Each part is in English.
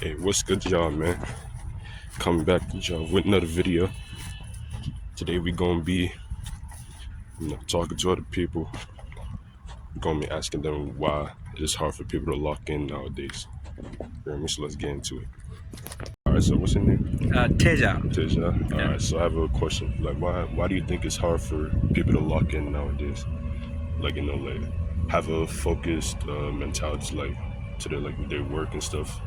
Hey, what's good, y'all, man? Coming back to y'all with another video. Today we gonna be, talking to other people. We're gonna be asking them why it is hard for people to lock in nowadays. Very much. So let's get into it. All right. So what's your name? Teja. Teja. All Yeah. right. So I have a question. Like, why do you think it's hard for people to lock in nowadays? Like, have a focused mentality, like to their work and stuff,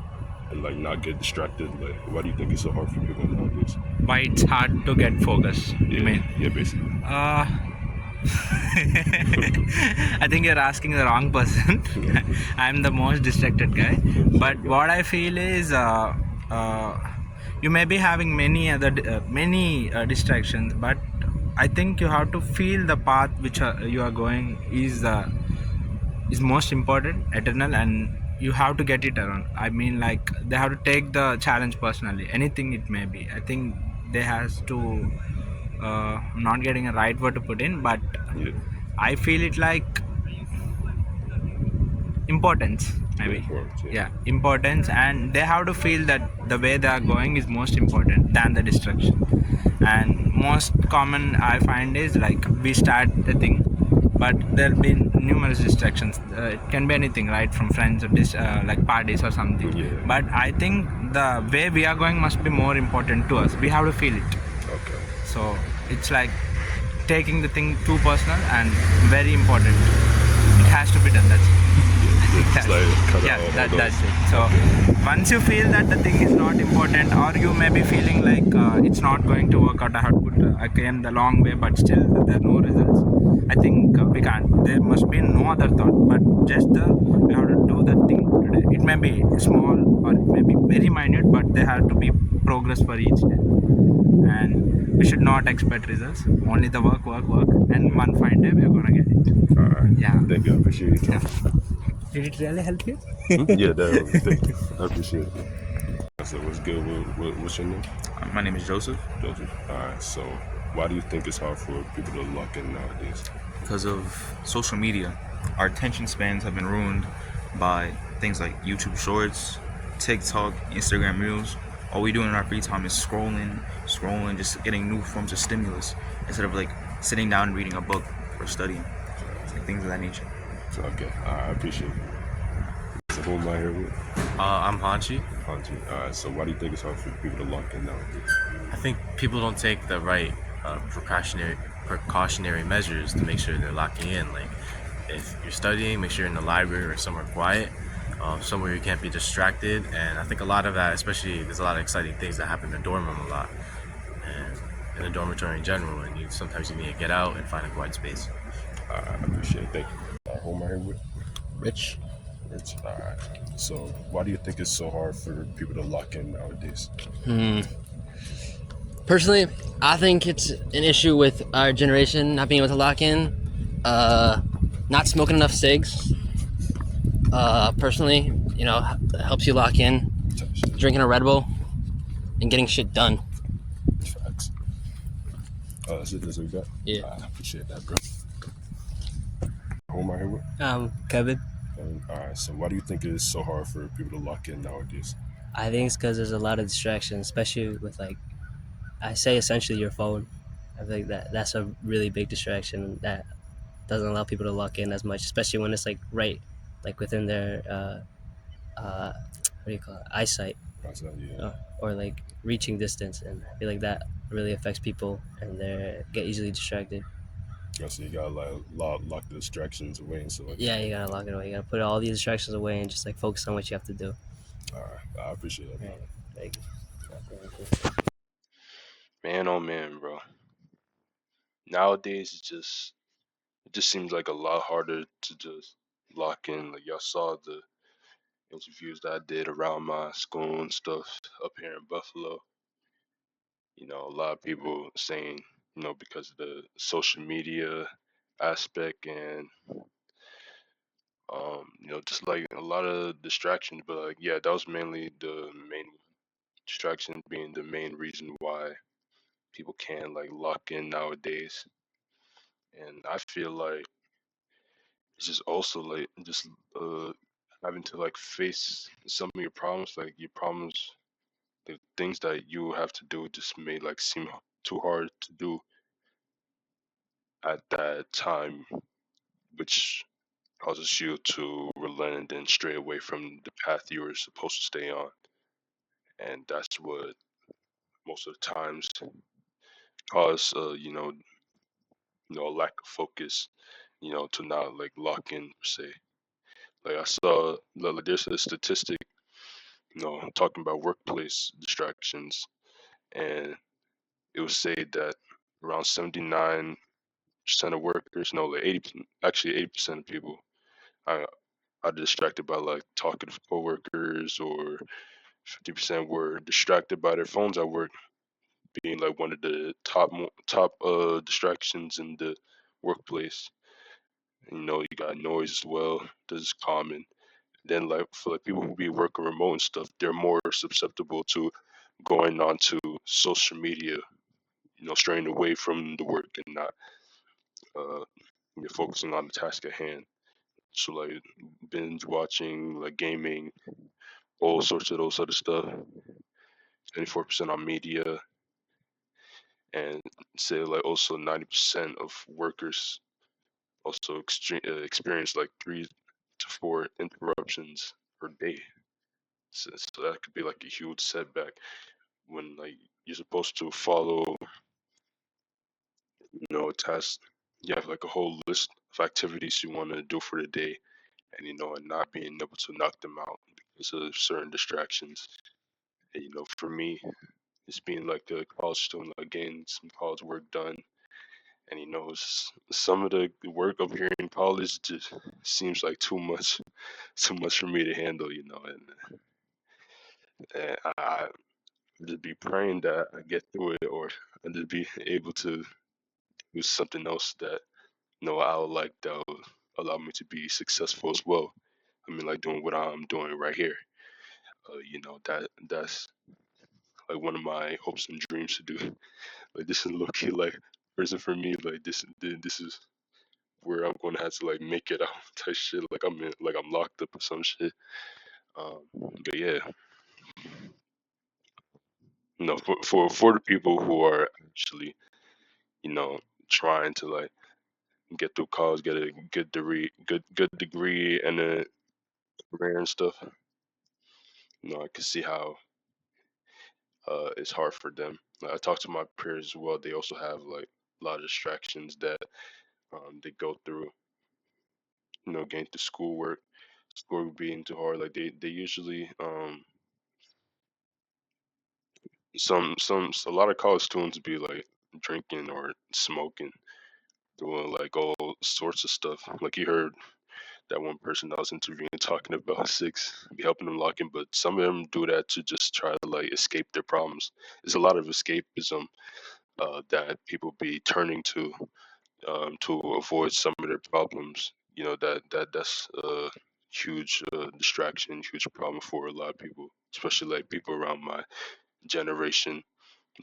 and like not get distracted. Like, why do you think it's so hard for people nowadays? Why it's hard to get focus? You Yeah. mean? Yeah. Basically. Uh, I think you're asking the wrong person. I'm the most distracted guy. But what I feel is, uh, you may be having many distractions, but I think you have to feel the path which you are going is most important, eternal, and you have to get it around. I mean, like they have to take the challenge personally, anything it may be. I think they has to not getting a right word to put in, but Yeah. I feel it like importance, maybe. Important. Yeah. Yeah, importance, and they have to feel that the way they are going is most important than the distraction. And most common I find is like we start a thing, but there'll be numerous distractions. It can be anything, right, from friends or like parties or something. Yeah. But I think the way we are going must be more important to us. We have to feel it. Okay. So it's like taking the thing too personal and very important. It has to be done. That's Just like cut yeah, out all those. that's it. So once you feel that the thing is not important, or you may be feeling like it's not going to work out, I have put I came the long way, but still there are no results. I think we can't. There must be no other thought, but just we have to do that thing today. It may be small or it may be very minute, but there have to be progress for each day, and we should not expect results. Only the work, and one fine day we are gonna get it. All right. Yeah. Thank you. I appreciate your Yeah. time. Did it really help you? Yeah, that. Thank you. I appreciate it. So what's good? What's your name? My name is Joseph. Joseph. All right. So why do you think it's hard for people to lock in nowadays? Because of social media, our attention spans have been ruined by things like YouTube Shorts, TikTok, Instagram Reels. All we do in our free time is scrolling, just getting new forms of stimulus instead of like sitting down and reading a book or studying, like things of that nature. So okay. All right. I appreciate it. So who am I here with? I'm Hanchi. Hanji. All right. So why do you think it's hard for people to lock in nowadays? I think people don't take the right precautionary measures to make sure they're locking in. Like, if you're studying, make sure you're in the library or somewhere quiet, somewhere you can't be distracted. And I think a lot of that, especially, there's a lot of exciting things that happen in the dorm room a lot, and in the dormitory in general. And sometimes you need to get out and find a quiet space. I appreciate it. Thank you. Who am I here with? Rich. Rich. All right. So why do you think it's so hard for people to lock in nowadays? Personally, I think it's an issue with our generation not being able to lock in, not smoking enough cigs. Personally, helps you lock in. Drinking a Red Bull and getting shit done. Facts. That's it. That's what we got. Yeah. I appreciate that, bro. Who am I here with? Kevin. All right. So why do you think it is so hard for people to lock in nowadays? I think it's because there's a lot of distractions, especially with I say essentially your phone. I think that's a really big distraction that doesn't allow people to lock in as much, especially when it's right, within their what do you call it, eyesight, Yeah. or reaching distance, and I feel like that really affects people and they get easily distracted. So you gotta lock the distractions away and stuff like Yeah, you gotta lock it away. You gotta put all these distractions away and just focus on what you have to do. that. All right. I appreciate that. Right. Thank you. Man, oh man, bro. Nowadays, it just seems like a lot harder to just lock in. Like y'all saw the interviews that I did around my school and stuff up here in Buffalo. A lot of people saying, because of the social media aspect and just like a lot of distractions. But like, yeah, that was mainly the main one. Distraction being the main reason why people can't like lock in nowadays. And I feel like it's just also like just having to like face some of your problems, like your problems, the things that you have to do just may like seem too hard to do at that time, which causes you to relent and stray away from the path you were supposed to stay on. And that's what most of the times cause a lack of focus, to not like lock in per se. Like I saw like there's a statistic, talking about workplace distractions, and it was said that around 79% of workers, no, like 80, actually 80% of people are distracted by like talkative coworkers, or 50% were distracted by their phones at work, being like one of the top distractions in the workplace. You got noise as well. This is common. Then like for like people who be working remote and stuff, they're more susceptible to going onto social media, straying away from the work and not uh focusing on the task at hand. So like binge watching, like gaming, all sorts of those other stuff. 24% on media, and say like also 90% of workers also experience like 3 to 4 interruptions per day. So that could be like a huge setback when like you're supposed to follow, a task. You have like a whole list of activities you want to do for the day, and and not being able to knock them out because of certain distractions. And for me, it's being like a college student, like getting some college work done. And some of the work over here in college just seems like too much, too much for me to handle. And I just be praying that I get through it, or I just be able to do something else that I would like, that would allow me to be successful as well. I mean, like doing what I'm doing right here. That's like one of my hopes and dreams to do. Like this is low key like person for me. Like this is where I'm gonna have to like make it out type shit. Like I'm locked up or some shit. But yeah, for the people who are actually you know trying to like get through college, get a good degree and a career and stuff. I can see how it's hard for them. Like, I talk to my peers as well. They also have like a lot of distractions that they go through. Getting through school being too hard. Like they usually a lot of college students be like drinking or smoking, doing like all sorts of stuff. Like you heard that one person that was interviewing talking about six, be helping them lock in, but some of them do that to just try to like escape their problems. There's a lot of escapism that people be turning to avoid some of their problems. That's a huge distraction, huge problem for a lot of people, especially like people around my generation.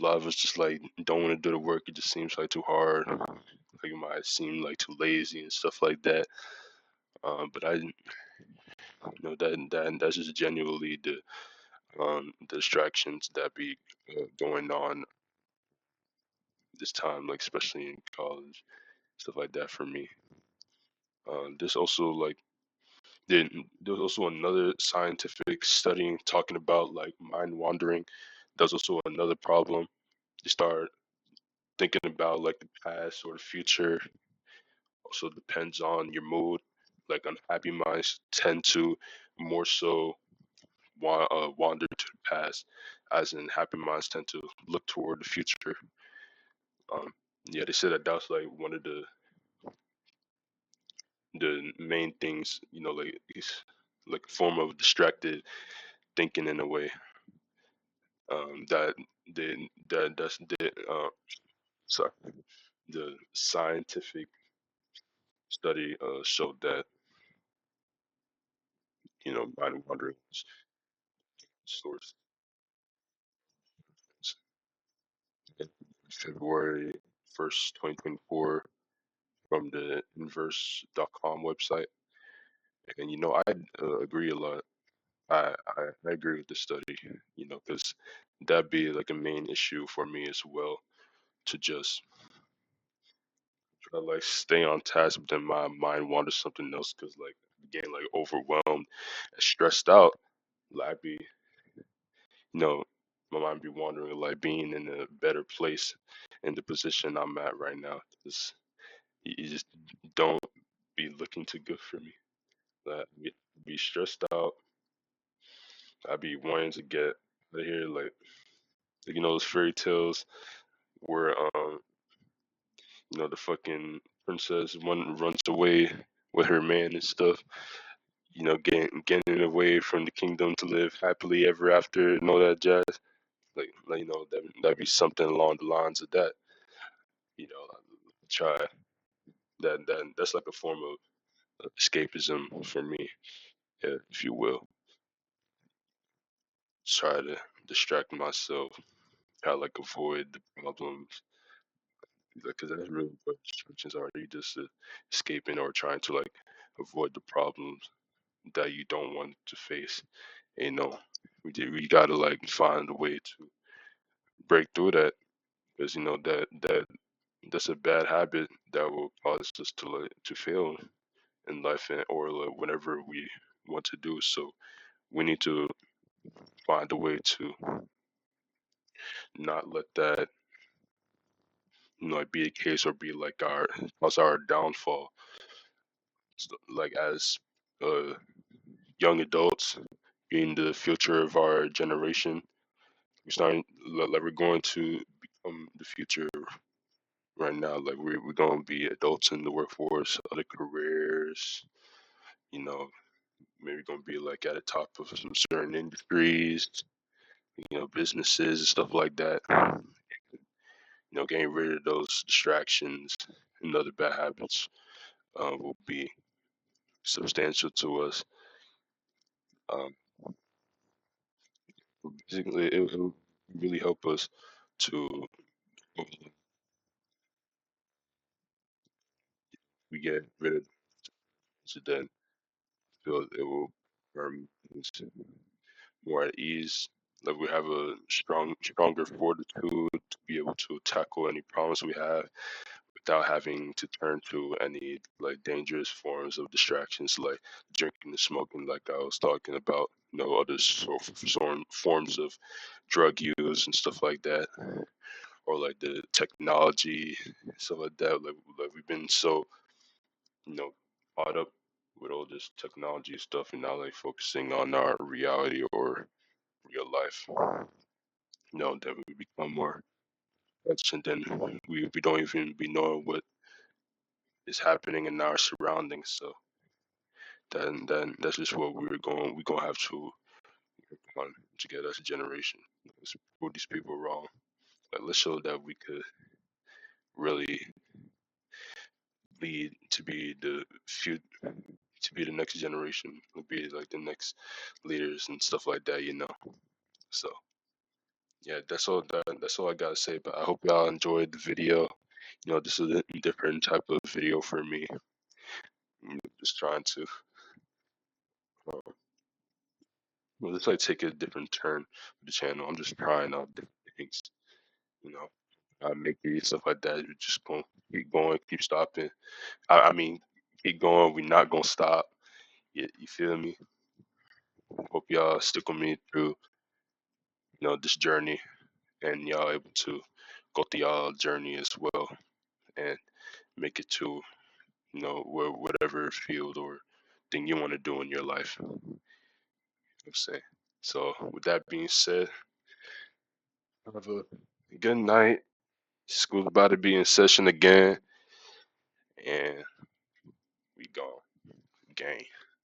A lot of us just like don't want to do the work. It just seems like too hard. Like it might seem like too lazy and stuff like that. But I that's just genuinely the distractions that be going on this time, like especially in college, stuff like that for me. There's also like there's also another scientific study talking about like mind wandering. That's also another problem. You start thinking about like the past or the future. Also depends on your mood. Like unhappy minds tend to more so wander to the past, as in happy minds tend to look toward the future. Um, yeah, they said that that's like one of the main things. Like it's like a form of distracted thinking in a way. That that's sorry, the scientific study showed that mind wandering source in February 1st, 2024, from the inverse.com website. And I agree a lot. I agree with the study, because that'd be like a main issue for me as well, to just try to like stay on task, but then my mind wanders something else because like getting like overwhelmed and stressed out. Like I'd be, my mind be wandering, like being in a better place in the position I'm at right now. Just you just don't be looking too good for me. Like be stressed out. I'd be wanting to get out of here, like those fairy tales where the fucking princess one runs away with her man and stuff. Getting away from the kingdom to live happily ever after and all that jazz. Like that'd be something along the lines of that. You know, try that's like a form of escapism for me, if you will. Try to distract myself, try to like avoid the problems, because that's really what distractions are. You just escaping or trying to like avoid the problems that you don't want to face. You know, we gotta like find a way to break through that, because that's a bad habit that will cause us to to fail in life, or like whenever we want to do. So we need to find a way to not let that be a case or be like our cause our downfall. Like as uh young adults, being the future of our generation, we're going to become the future right now. Like we're going to be adults in the workforce, other careers, you know, maybe going to be like at the top of some certain industries, businesses and stuff like that. Getting rid of those distractions and other bad habits will be substantial to us. Um, Basically, it will really help us to we get rid of so then feel it will um, more at ease. Like we have a stronger fortitude to be able to tackle any problems we have without having to turn to any like dangerous forms of distractions, like drinking and smoking, like I was talking about. Other forms of drug use and stuff like that, or like the technology, stuff like that. Like we've been so caught up with all this technology stuff, and now like focusing on our reality or real life. That we become more touched, and then we don't even be knowing what is happening in our surroundings. So then that's just what we're gonna have to work on together as a generation. Let's prove these people wrong. Like let's show that we could really lead to be the few to be the next generation, to be like the next leaders and stuff like that. So yeah, that's all I gotta say. But I hope y'all enjoyed the video. This is a different type of video for me. Just trying to just like take a different turn with the channel. I'm just trying out different things, you know. I make these stuff like that. We're just gonna keep going, keep stopping. I mean, keep going. We're not gonna stop. You feel me? Hope y'all stick with me through, this journey, and y'all able to go through y'all journey as well, and make it to, whatever field or thing you want to do in your life. I'm saying. So with that being said, have a good night. School's about to be in session again, and we gone. Gang.